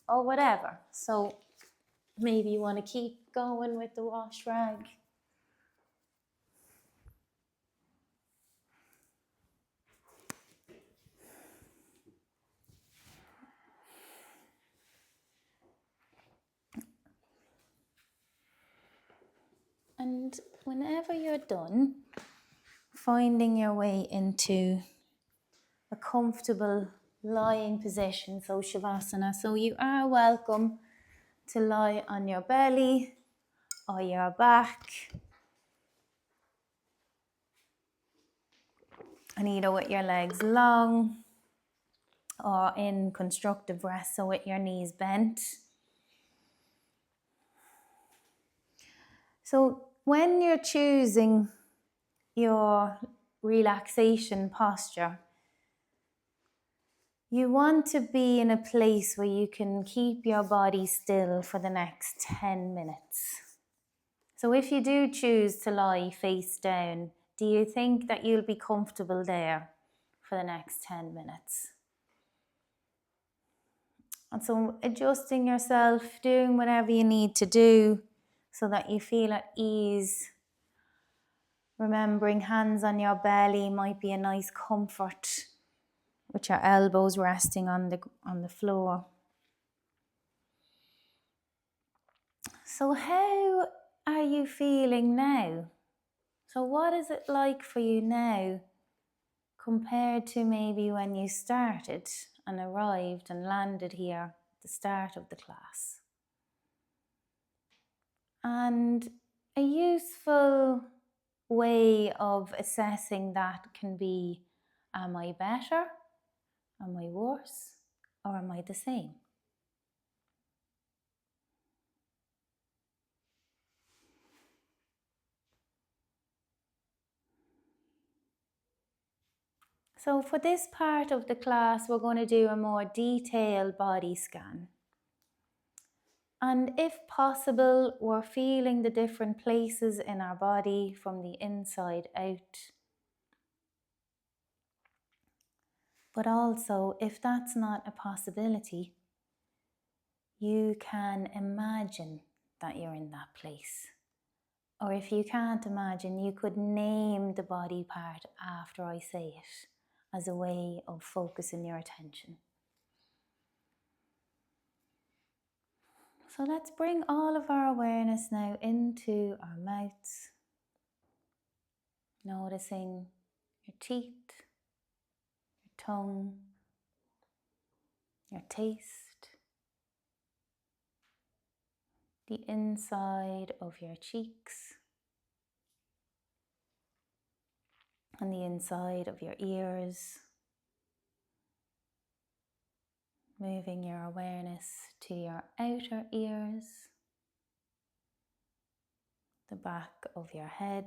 Speaker 1: or whatever. So maybe you want to keep going with the wash rag. And whenever you're done, finding your way into a comfortable lying position, so Shavasana. So you are welcome to lie on your belly or your back, and either with your legs long or in constructive rest, so with your knees bent. So when you're choosing your relaxation posture, you want to be in a place where you can keep your body still for the next 10 minutes. So if you do choose to lie face down, do you think that you'll be comfortable there for the next 10 minutes? And so adjusting yourself, doing whatever you need to do so that you feel at ease. Remembering hands on your belly might be a nice comfort, with your elbows resting on the floor. So how are you feeling now? So what is it like for you now compared to maybe when you started and arrived and landed here at the start of the class? And a useful way of assessing that can be, am I better? Am I worse? Or am I the same? So for this part of the class, we're going to do a more detailed body scan. And if possible, we're feeling the different places in our body from the inside out. But also, if that's not a possibility, you can imagine that you're in that place. Or if you can't imagine, you could name the body part after I say it as a way of focusing your attention. So let's bring all of our awareness now into our mouths, noticing your teeth, your tongue, your taste, the inside of your cheeks, and the inside of your ears, moving your awareness to your outer ears, the back of your head,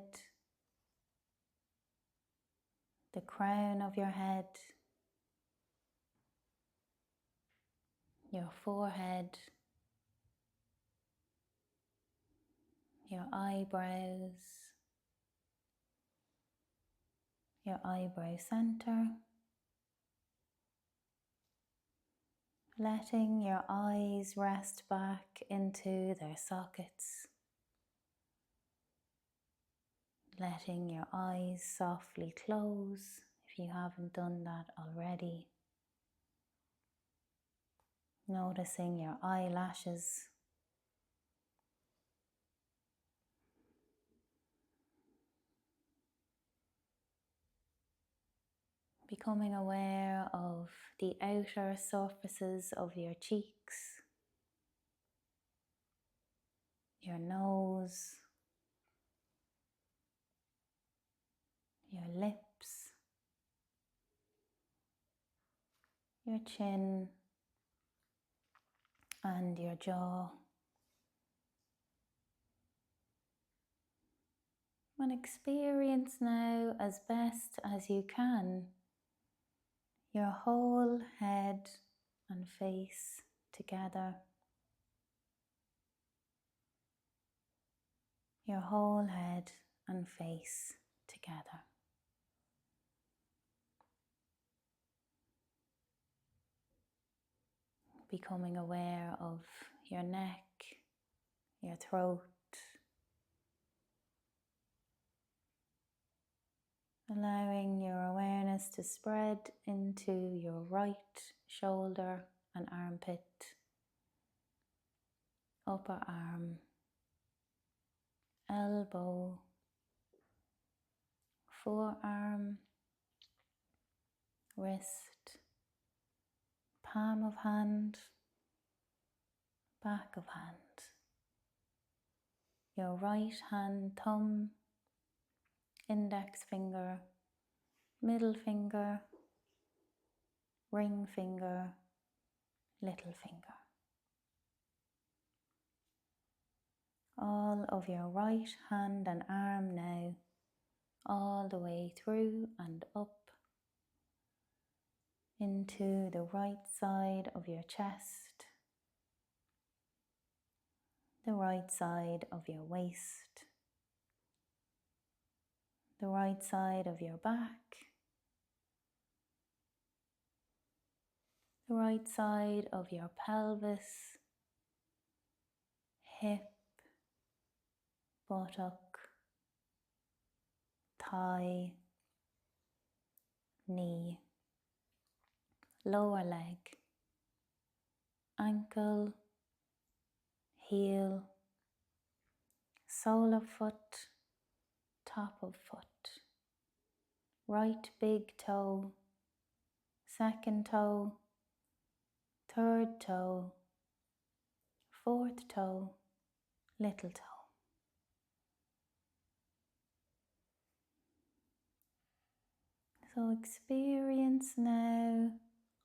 Speaker 1: the crown of your head, your forehead, your eyebrows, your eyebrow center, letting your eyes rest back into their sockets, letting your eyes softly close if you haven't done that already, noticing your eyelashes, becoming aware of the outer surfaces of your cheeks, your nose, your lips, your chin, and your jaw. And experience now, as best as you can, your whole head and face together. Your whole head and face together. Becoming aware of your neck, your throat, allowing your awareness to spread into your right shoulder and armpit, upper arm, elbow, forearm, wrist, palm of hand, back of hand, your right hand thumb, index finger, middle finger, ring finger, little finger. All of your right hand and arm now, all the way through and up into the right side of your chest, the right side of your waist, the right side of your back, the right side of your pelvis, hip, buttock, thigh, knee, lower leg, ankle, heel, sole of foot, top of foot, right big toe, second toe, third toe, fourth toe, little toe. So experience now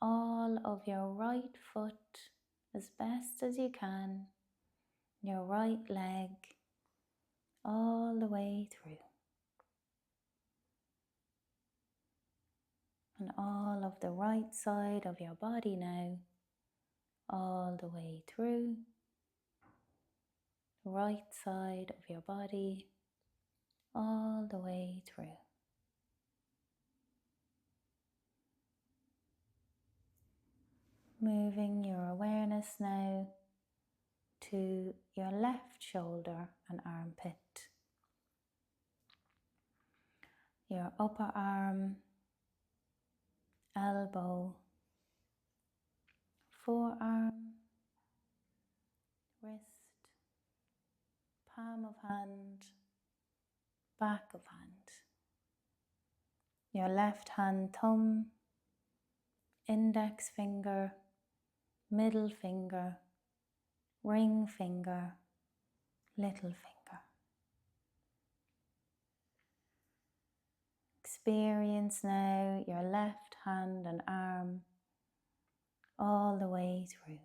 Speaker 1: all of your right foot as best as you can, your right leg, all the way through. And all of the right side of your body now, all the way through. right side of your body, all the way through. Moving your awareness now to your left shoulder and armpit, your upper arm, elbow, forearm, wrist, palm of hand, back of hand, your left hand thumb, index finger, middle finger, ring finger, little finger. Experience now your left hand and arm all the way through.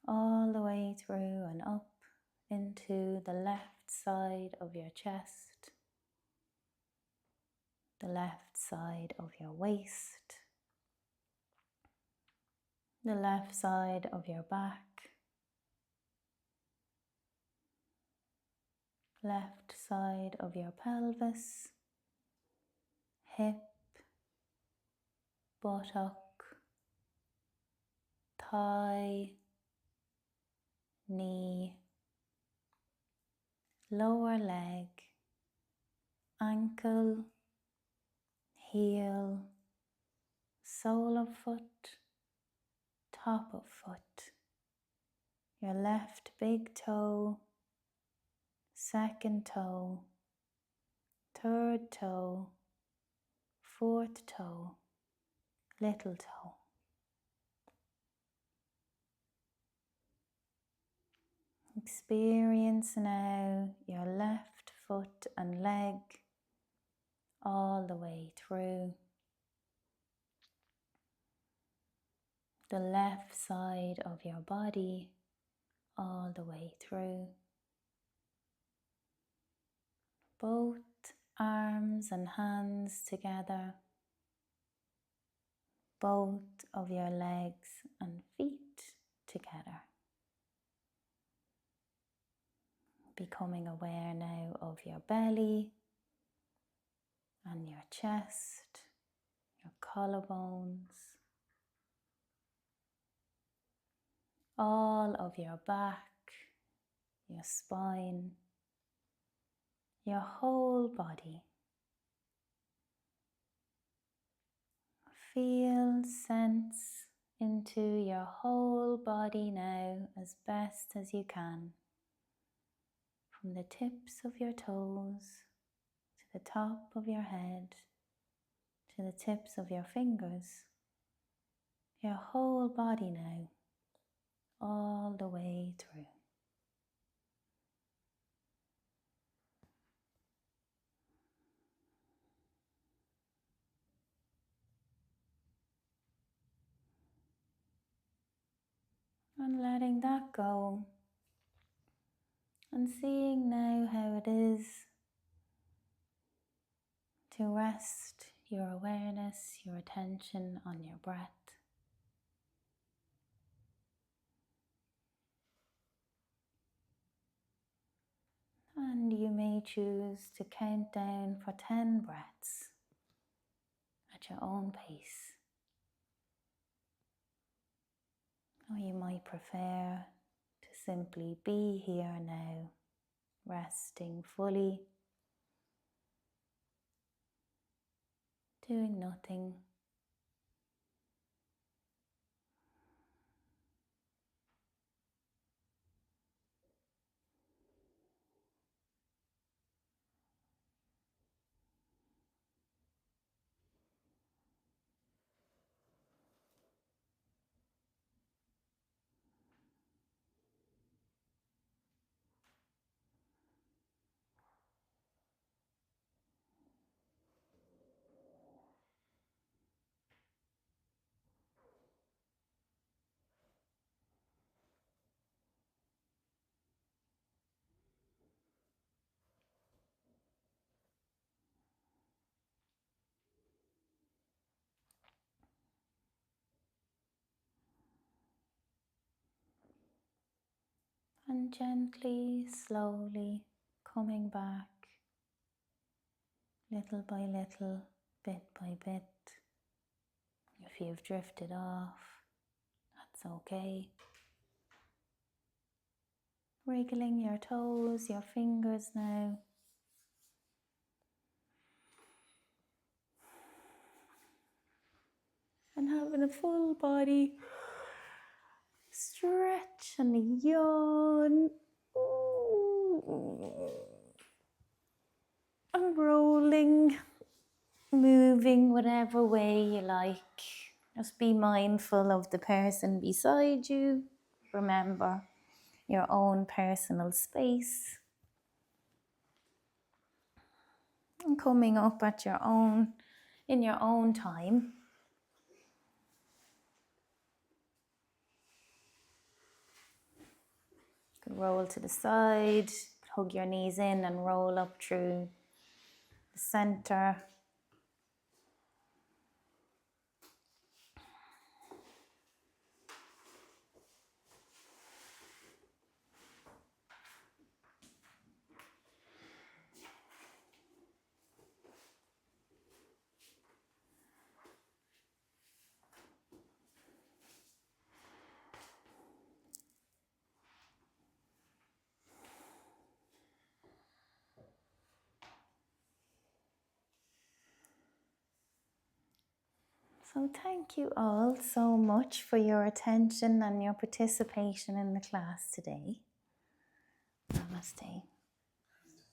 Speaker 1: All the way through and up into the left side of your chest, the left side of your waist, the left side of your back, left side of your pelvis, hip, buttock, thigh, knee, lower leg, ankle, heel, sole of foot, top of foot, your left big toe, second toe, third toe, fourth toe, little toe. Experience now your left foot and leg all the way through. The left side of your body all the way through. Both arms and hands together. Both of your legs and feet together. Becoming aware now of your belly and your chest, your collarbones, all of your back, your spine, your whole body. Feel, sense into your whole body now as best as you can. From the tips of your toes to the top of your head to the tips of your fingers. Your whole body now, all the way through. And letting that go. And seeing now how it is to rest your awareness, your attention on your breath. And you may choose to count down for 10 breaths at your own pace. Or you might prefer to simply be here now, resting fully, doing nothing. And gently, slowly coming back, little by little, bit by bit. If you've drifted off, that's okay. Wriggling your toes, your fingers now. And having a full body stretch and yawn. And rolling, moving whatever way you like. Just be mindful of the person beside you. Remember your own personal space. And coming up at in your own time. You can roll to the side, hug your knees in and roll up through the center. So thank you all so much for your attention and your participation in the class today. Namaste.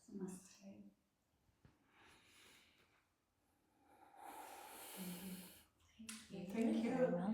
Speaker 2: Namaste. Thank you.
Speaker 1: Thank you very much.